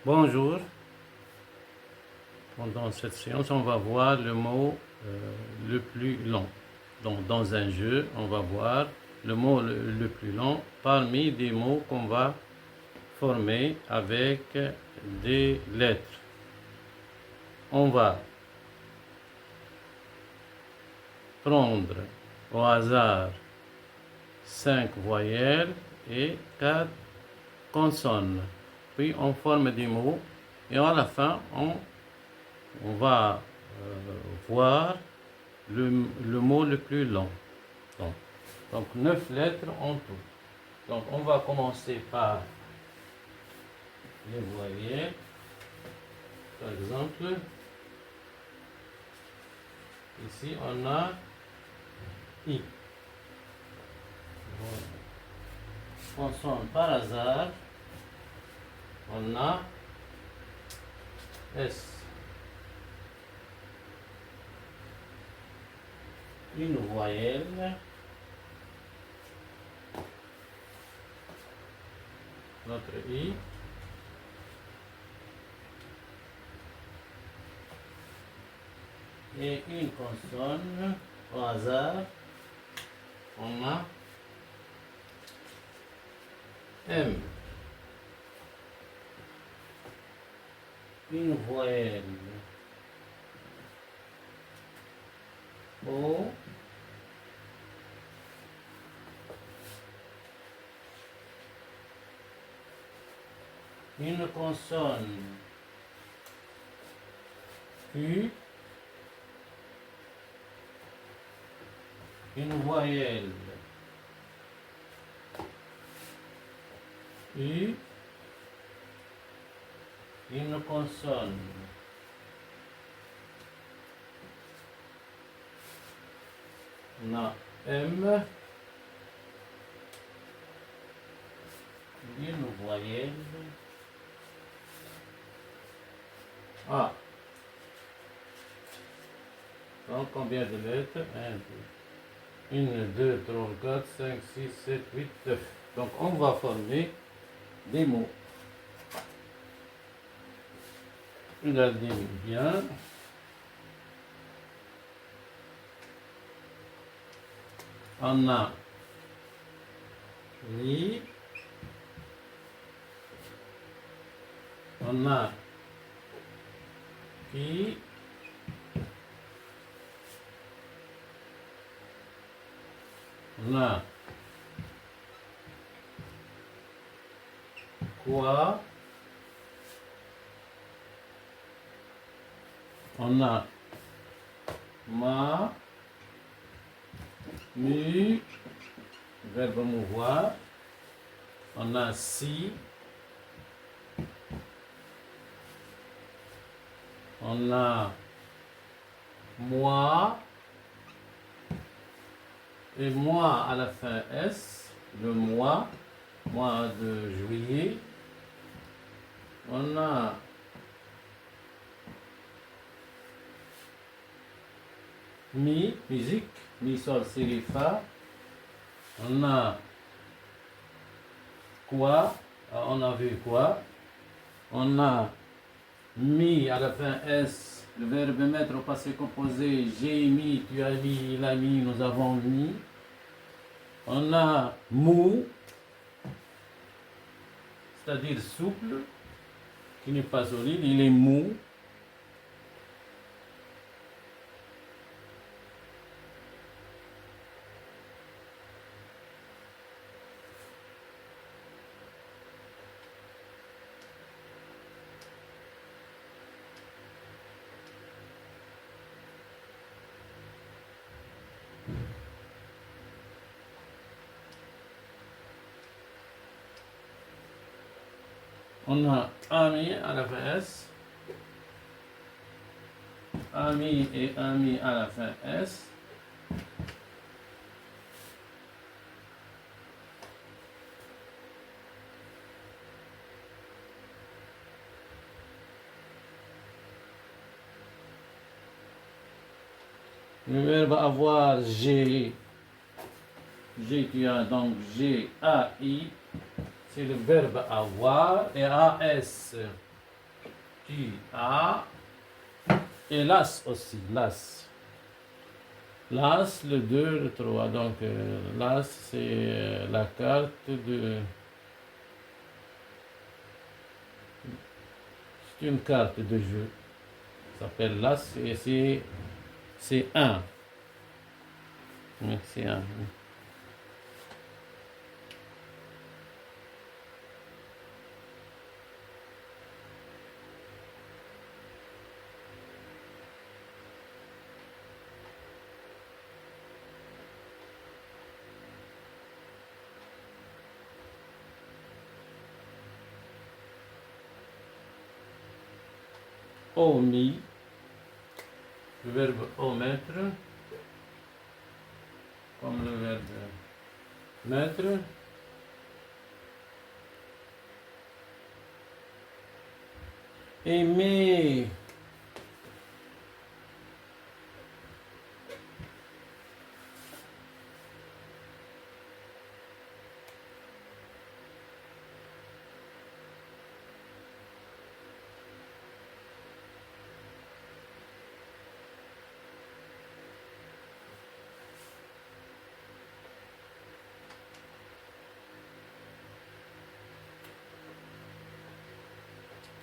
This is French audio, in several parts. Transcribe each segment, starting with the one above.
Bonjour, pendant cette séance, on va voir le mot le plus long. Donc, dans un jeu, on va voir le mot le plus long parmi des mots qu'on va former avec des lettres. On va prendre au hasard 5 voyelles et 4 consonnes. Puis on forme des mots et à la fin on va voir le mot le plus long. Donc 9 lettres en tout. Donc on va commencer par les voyelles. Par exemple, ici on a I. Consonne par hasard, on a S. Une voyelle, notre I. Et une consonne au hasard, on a M. Une voyelle O. Une consonne U. Une voyelle U. Une consonne on a M. Une voyelle A. Donc combien de lettres? 1, 2, 3, 4, 5, 6, 7, 8, 9. Donc on va former des mots. Regardez bien. On a li. On a qui. On a quoi. On a ma, mu, verbe mouvoir. On a si. On a moi. Et mois à la fin S, le mois de juillet. On a mi, musique, mi, sol, si, fa. On a quoi, on a vu quoi. On a mis à la fin S, le verbe mettre au passé composé, j'ai mis, tu as mis, il a mis, nous avons mis. On a mou, c'est-à-dire souple, qui n'est pas solide, il est mou. On a ami à la fin S, ami et ami à la fin S. Le verbe avoir, j'ai, tu as donc G, A, I. C'est le verbe avoir et AS. tu as, et l'As aussi, l'As. L'As, le 2, le 3. Donc, l'As, c'est la carte de... C'est une carte de jeu. Ça s'appelle l'As et c'est 1. C'est 1. Omis, le verbe omettre, comme le verbe mettre. Aimer,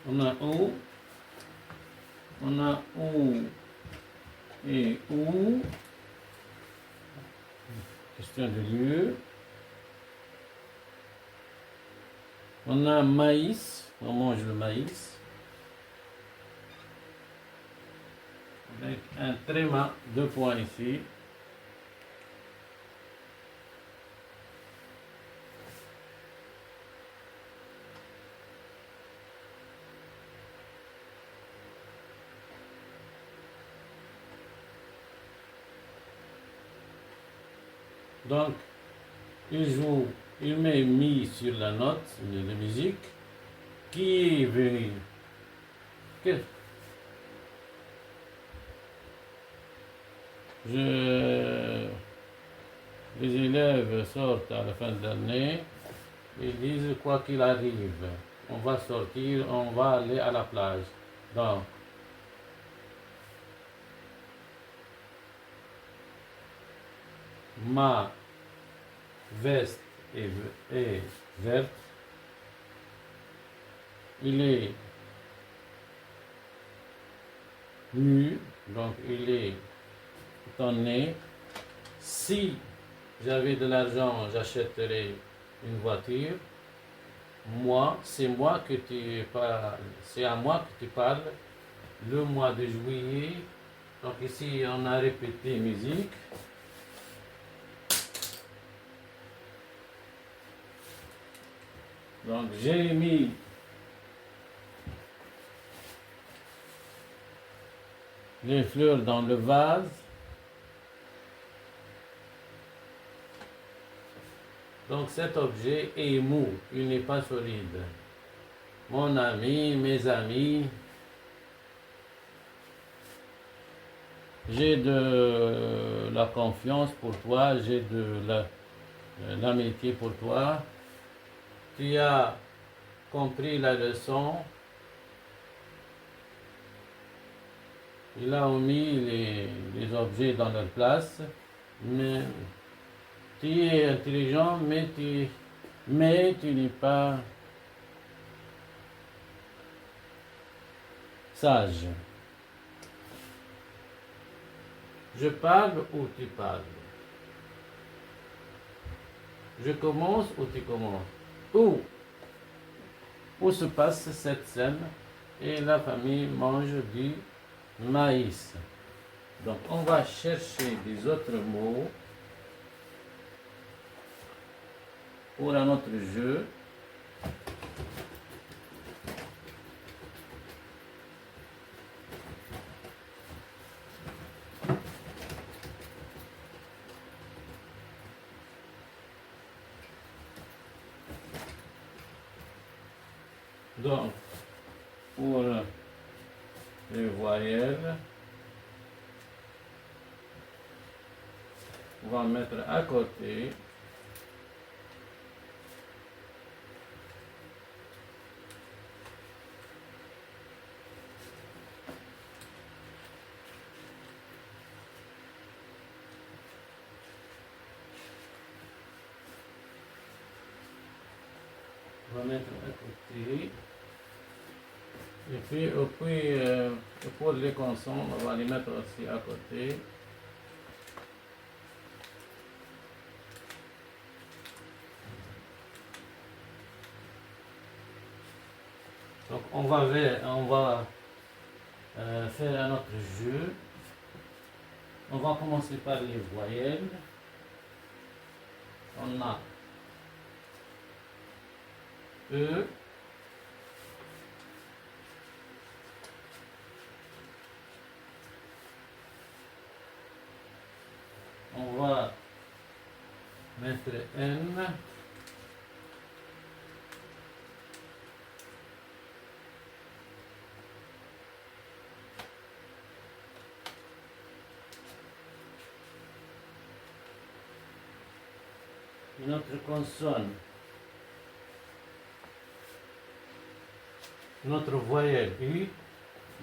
on a où, on a où et où, question de lieu. On a maïs, on mange le maïs, avec un tréma, 2 points ici. Donc, il joue, il met mi sur la note de la musique. Qui est venu? Que- Les élèves sortent à la fin de l'année. Ils disent quoi qu'il arrive, on va sortir, on va aller à la plage. Donc, ma veste est verte. Il est nu, donc il est étonné. Si j'avais de l'argent, j'achèterais une voiture. Moi, c'est moi que tu parles, c'est à moi que tu parles. Le mois de juillet. Donc ici, on a répété musique. Donc j'ai mis les fleurs dans le vase. Donc cet objet est mou, il n'est pas solide. Mon ami, mes amis, j'ai de la confiance pour toi, j'ai de l'amitié pour toi. Tu as compris la leçon. Il a mis les objets dans leur place, mais tu es intelligent, mais tu n'es pas sage. Je parle ou tu parles? Je commence ou tu commences? Où se passe cette scène? Et la famille mange du maïs. Donc on va chercher des autres mots pour un autre jeu. Donc, pour les voyelles, on va mettre à côté. va mettre à côté. Et puis, pour les consonnes, on va les mettre aussi à côté. Donc on va faire un autre jeu. On va commencer par les voyelles. On a E, on va mettre N, une autre consonne, notre voyelle U,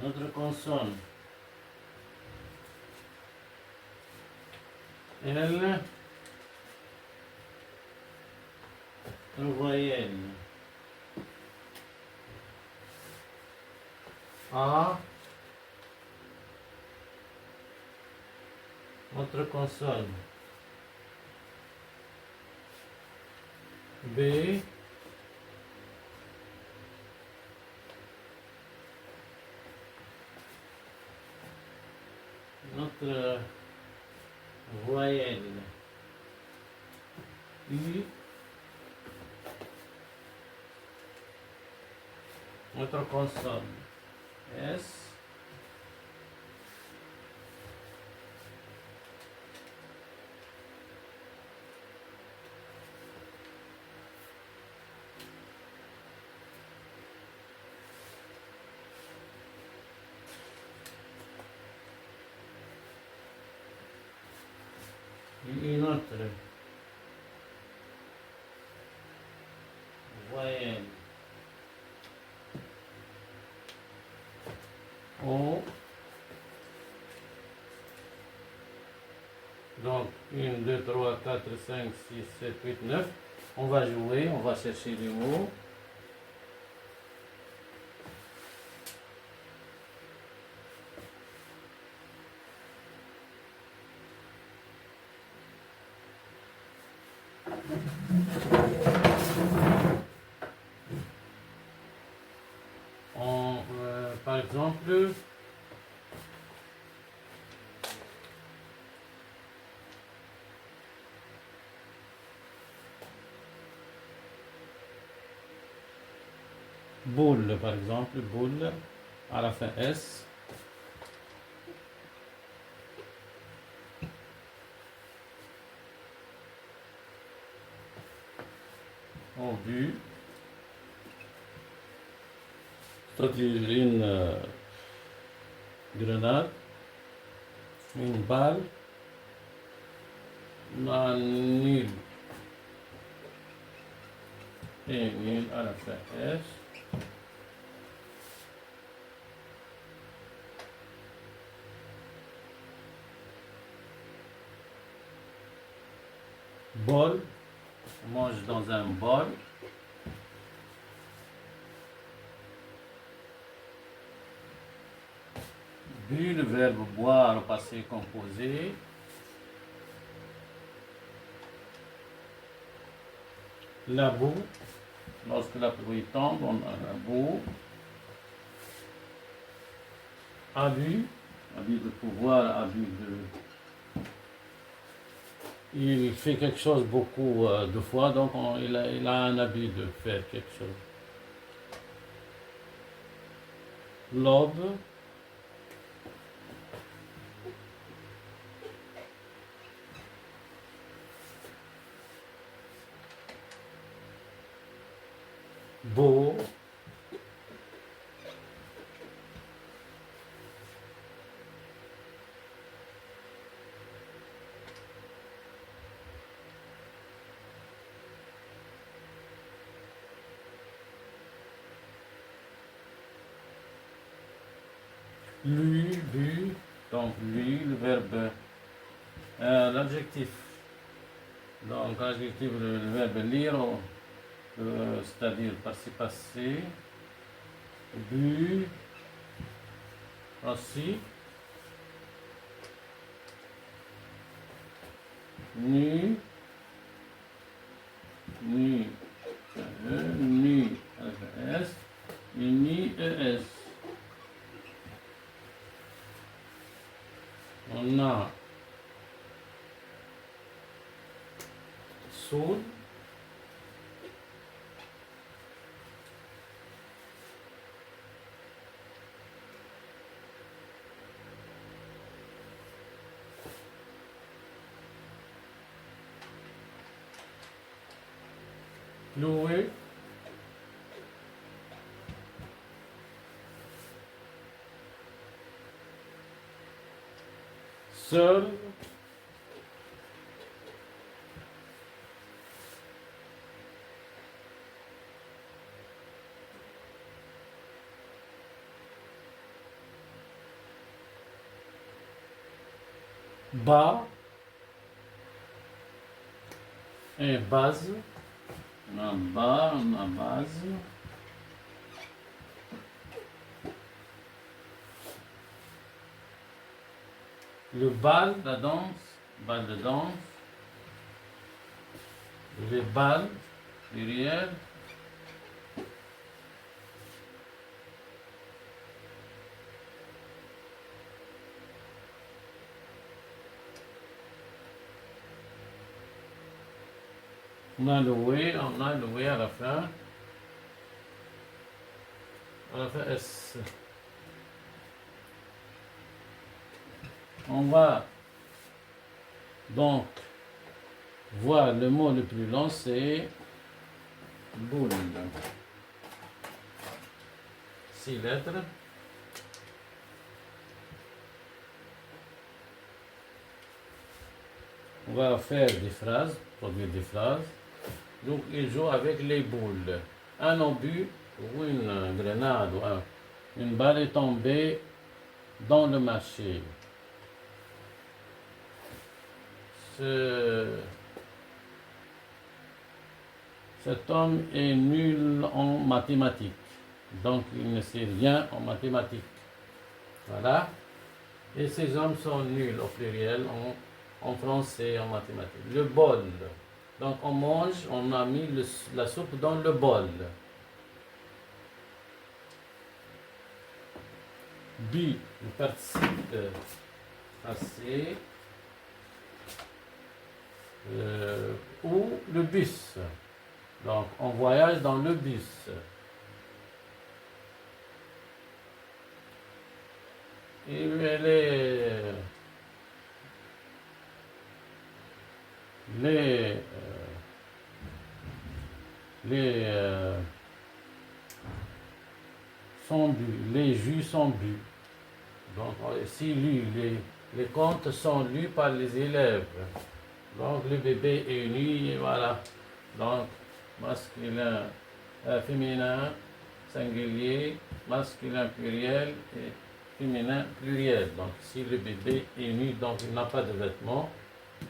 notre consonne L, notre voyelle A, notre consonne B, notre voyelle U, notre consonne S, et une autre voyelle O. Donc 1, 2, 3, 4, 5, 6, 7, 8, 9. On va jouer, on va chercher les mots. Par exemple, boule, par exemple, boule, à la fin S. Obus, c'est-à-dire une grenade, une balle, nul et nul à la fin S. Bol, on mange dans un bol. Bu, le verbe boire au passé composé. La boue, lorsque la pluie tombe, on a la boue. Abus, abus de pouvoir, abus de... Il fait quelque chose beaucoup de fois, donc il a un abus de faire quelque chose. L'aube, beau, lu, bu, donc lu, le verbe, l'adjectif, donc l'adjectif, le verbe lire, c'est-à-dire passé passé, bu, assis, nu, nu, nu, S, uni, ES. On a soul, loué, seul, bas et base. On a bas, on a base. Le bal, la danse, bal de danse. Les balles, pluriel. On a loué à la fin. À la fin S. On va donc voir le mot le plus long, c'est boule. 6 lettres. On va faire des phrases, produire des phrases. Donc il joue avec les boules. Un obus ou une grenade ou une balle est tombée dans le marché. Cet homme est nul en mathématiques. Donc il ne sait rien en mathématiques. Voilà. Et ces hommes sont nuls au pluriel en français, en mathématiques. Le bol. Donc on mange, on a mis la soupe dans le bol. Bu, le participe passé. Ou le bus. Donc on voyage dans le bus. Et sont bu, les jus sont bu. Donc si les contes sont lus par les élèves. Donc le bébé est nu, et voilà. Donc masculin, féminin, singulier, masculin pluriel et féminin pluriel. Donc si le bébé est nu, donc il n'a pas de vêtements.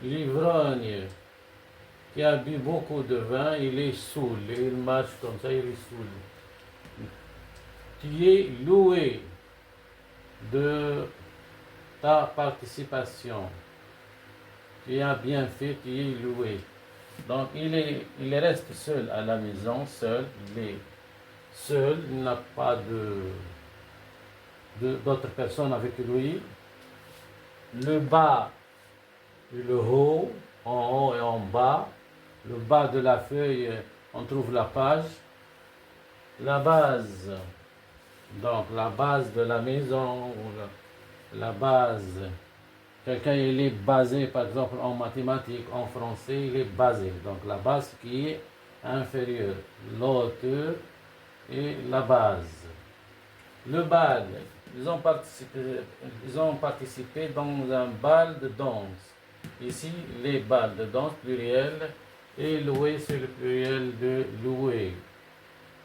L'ivrogne qui a bu beaucoup de vin, il est saoul, il marche comme ça, il est saoul. Tu es loué de ta participation. Tu as bien fait, tu es loué. Donc il reste seul à la maison, seul, il est seul, il n'a pas d'autres personnes avec lui. Le bas et le haut, en haut et en bas. Le bas de la feuille, on trouve la page. La base, donc la base de la maison, ou la base. Quelqu'un il est basé, par exemple, en mathématiques, en français, il est basé. Donc la base qui est inférieure, l'auteur et la base. Le bal, ils ont participé dans un bal de danse. Ici, les balles de danse pluriel et loué, c'est le pluriel de louer.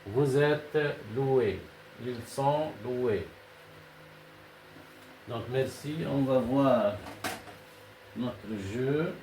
Vous êtes loués. Ils sont loués. Donc merci, on va voir notre jeu.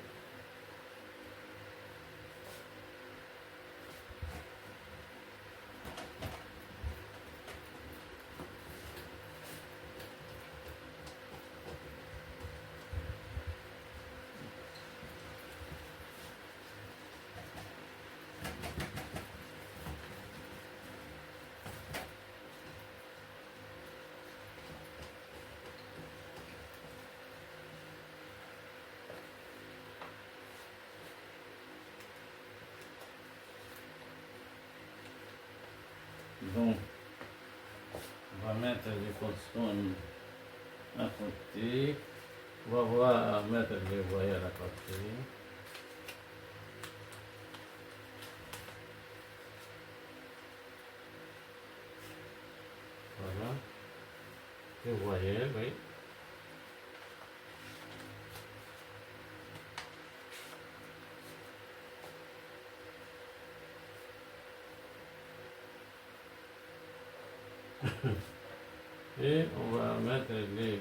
va mettre les constants à côté. On va voir mettre les voyelles à côté. Voilà. Les voyelles, oui. Et on va mettre les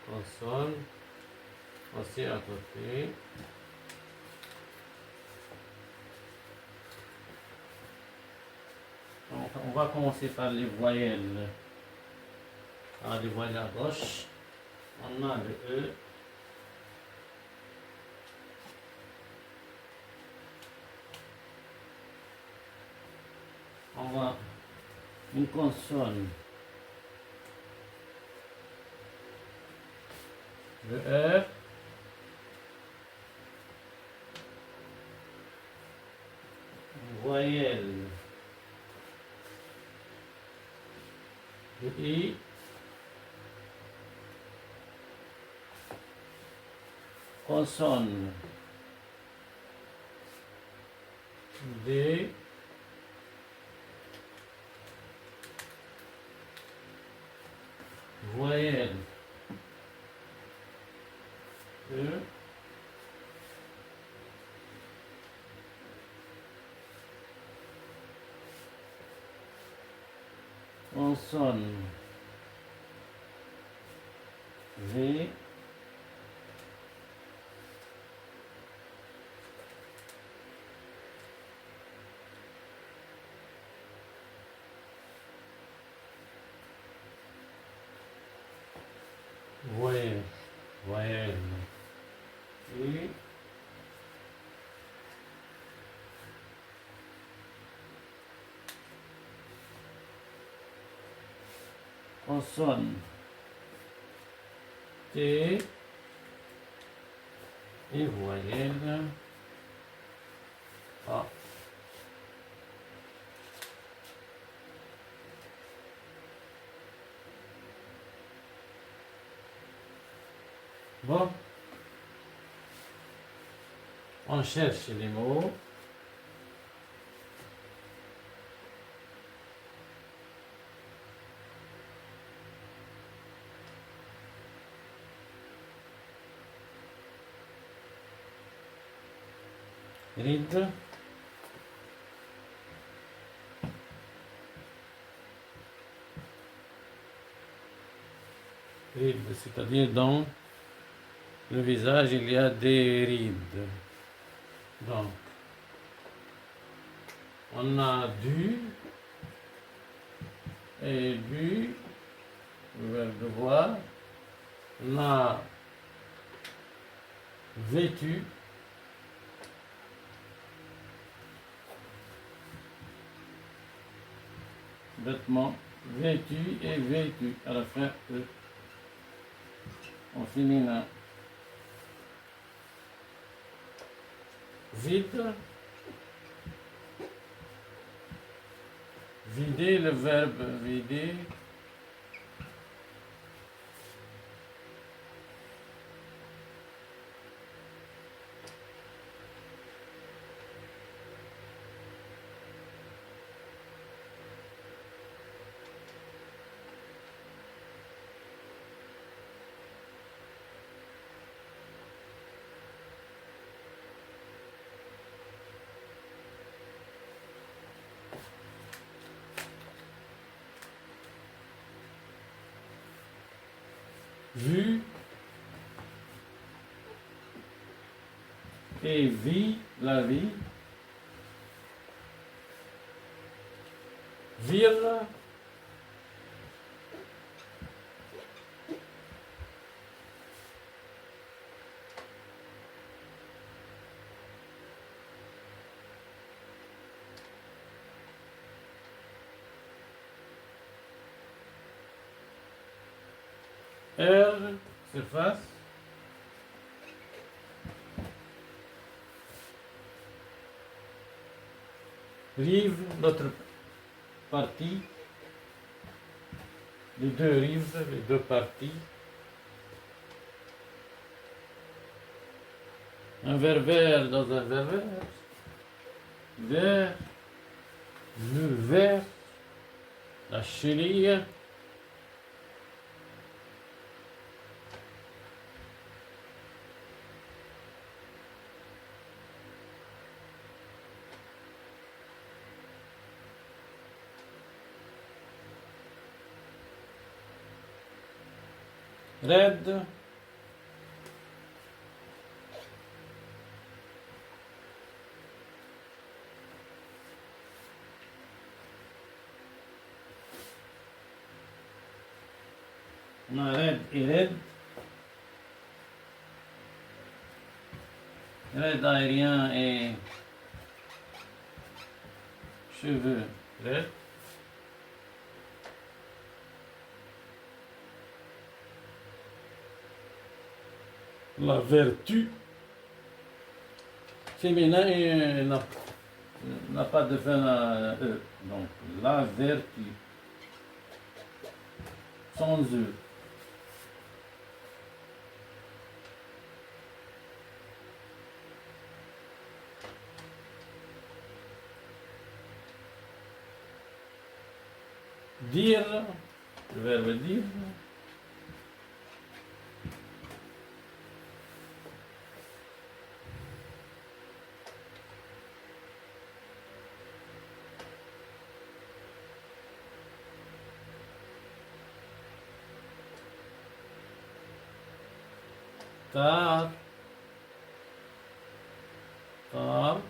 consonnes aussi à côté. Donc, on va commencer par les voyelles. Alors, les voyelles à gauche, on a le E. On va une consonne. Le R. Une voyelle. Le I. Consonne. D. Voyelle. E. Consonne. V. Voyelle. Voyelle. Et consonne. T. Et voyelle. A. Bon, on cherche les mots. Ride. Ride, c'est-à-dire dans le visage, il y a des rides. Donc, on a dû et bu, le verbe devoir. On a vêtu. Vêtements, vêtu et vêtu. À la fin, E. On finit là. Vide. Vider, le verbe vider. Vu et vie, la vie. Vire. R, surface. Rive, l'autre partie. les deux rives, les deux parties. Un verre vert dans un verre vert. Vert, le vert, la chenille. Red. On a red et red. Red aérien et cheveux red. La vertu féminin et n'a pas de fin à E. Donc la vertu. Sans E. Dire, le verbe dire. Tard. Tard.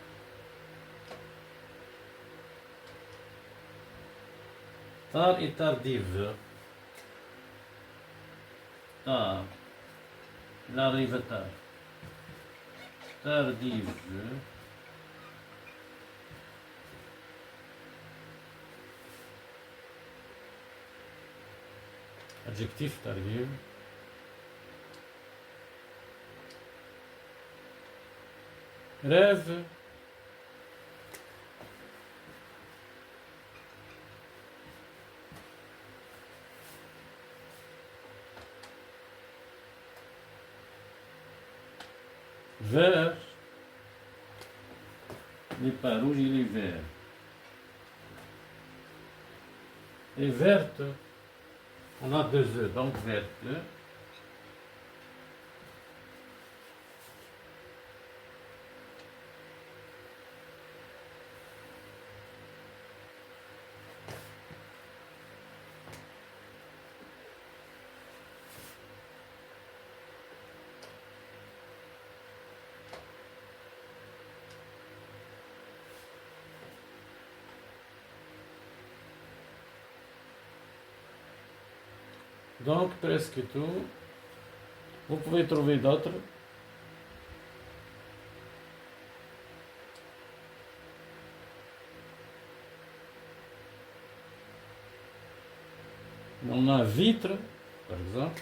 Tard et tardive. Tard. Il arrive tard. Tardive. Adjectif tardif. Rêve. Vert. Il n'est pas rouge, il est vert. Et verte. On a deux œufs, donc verte. Donc presque tout. Vous pouvez trouver d'autres. On a vitre, par exemple.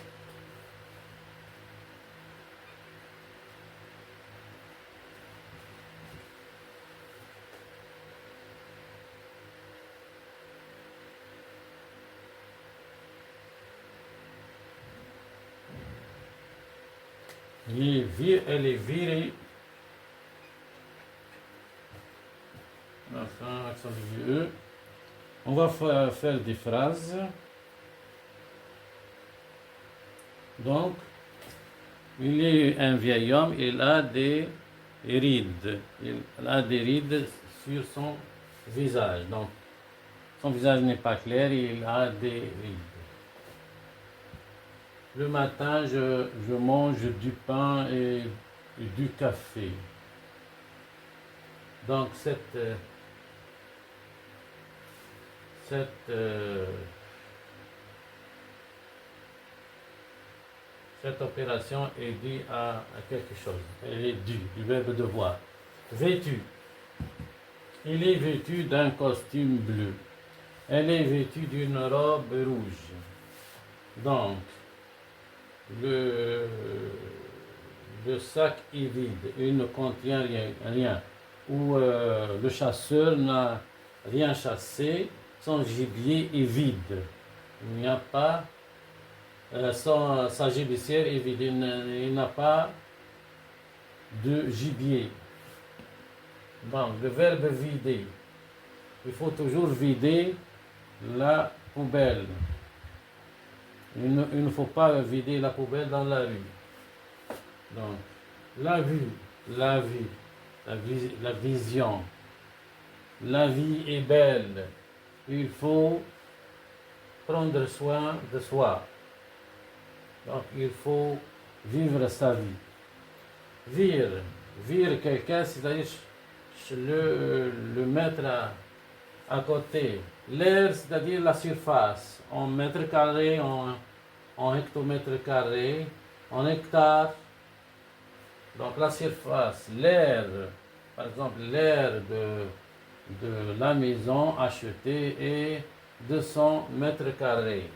Elle est virée. Enfin, accent du E. On va faire des phrases. Donc, il est un vieil homme, il a des rides. Il a des rides sur son visage. Donc, son visage n'est pas clair, il a des rides. Le matin, je mange du pain et du café. Donc, cette opération est due à quelque chose. Elle est due, du verbe devoir. Vêtu. Il est vêtu d'un costume bleu. Elle est vêtue d'une robe rouge. Donc, le sac est vide, il ne contient rien. Ou le chasseur n'a rien chassé, son gibier est vide. Il n'y a pas, sa gibissière est vide, il n'a pas de gibier. Donc, le verbe vider. Il faut toujours vider la poubelle. Il ne faut pas vider la poubelle dans la rue. Donc, la vue, la vue, la vision. La vie est belle. Il faut prendre soin de soi. Donc, il faut vivre sa vie. Vire quelqu'un, c'est-à-dire le mettre à côté. L'air, c'est-à-dire la surface, en mètres carrés, en hectomètres carrés, en hectares. Donc la surface, l'air, par exemple, l'air de la maison achetée est 200 mètres carrés.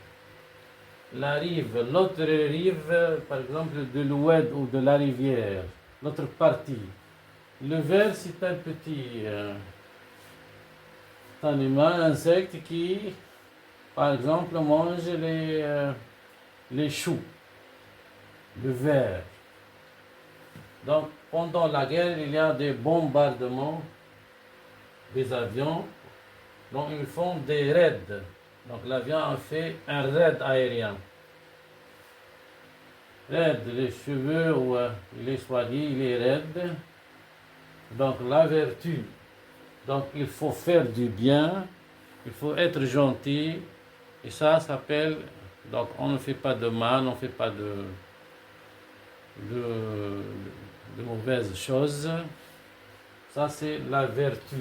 La rive, l'autre rive, par exemple, de l'oued ou de la rivière, l'autre partie. Le ver, c'est un petit animal, insecte qui, par exemple, mange les choux, le ver. Donc, pendant la guerre, il y a des bombardements des avions. Donc, ils font des raids. Donc, l'avion a fait un raid aérien. Raid, les cheveux ou les soigner, il est raide. Donc, la vertu. Donc, il faut faire du bien. Il faut être gentil. Et ça s'appelle. Donc, on ne fait pas de mal, on ne fait pas de mauvaises choses. Ça, c'est la vertu.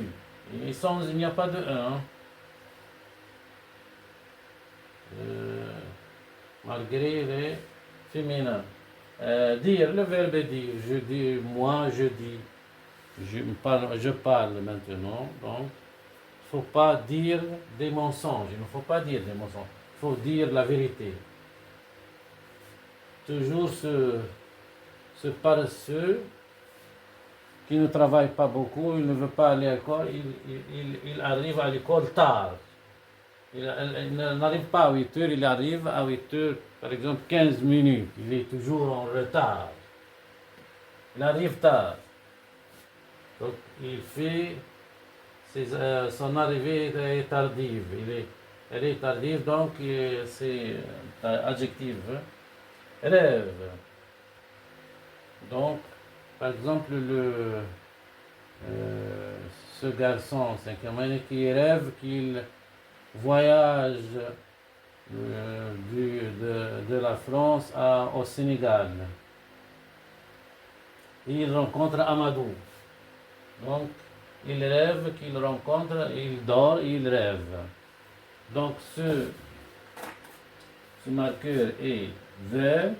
Et il n'y a pas de un. Malgré les féminins. Dire, le verbe dire. Je dis, moi, je dis. Je parle maintenant. Donc, il ne faut pas dire des mensonges. Il ne faut pas dire des mensonges. Il faut dire la vérité. Toujours ce paresseux qui ne travaille pas beaucoup, il ne veut pas aller à l'école, il arrive à l'école tard. Il n'arrive pas à 8 heures, il arrive à 8 heures, par exemple 15 minutes. Il est toujours en retard. Il arrive tard. Donc il fait, son arrivée est tardive. Elle est tardive, donc c'est adjectif. Rêve. Donc, par exemple, ce garçon, 5e année, qui rêve qu'il voyage de la France au Sénégal. Il rencontre Amadou. Donc, il rêve qu'il rencontre, il dort, il rêve. Donc, ce marqueur est vert.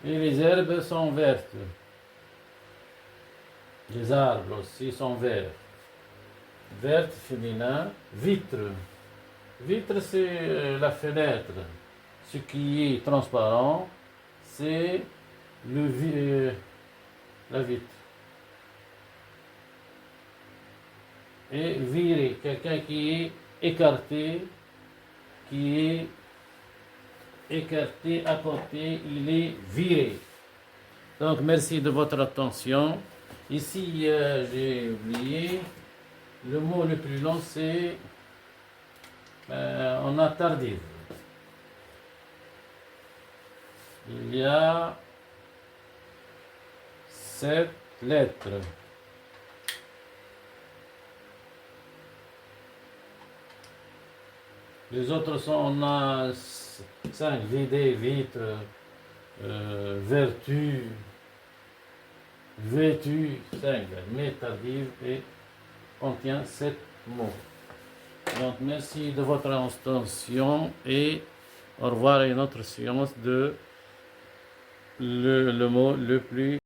Et les herbes sont vertes. Les arbres aussi sont verts. Verte, féminin. Vitre. Vitre, c'est la fenêtre. Ce qui est transparent, c'est la vitre. Et virer, quelqu'un qui est écarté, écarté à côté, il est viré. Donc, merci de votre attention. Ici, j'ai oublié, le mot le plus long, c'est on a tardif. Il y a 7 lettres. Les autres sont, on a 5, vider, vitre, vertu, vêtu, 5, mais tardive et contient 7 mots. Donc merci de votre attention et au revoir à une autre séance de le mot le plus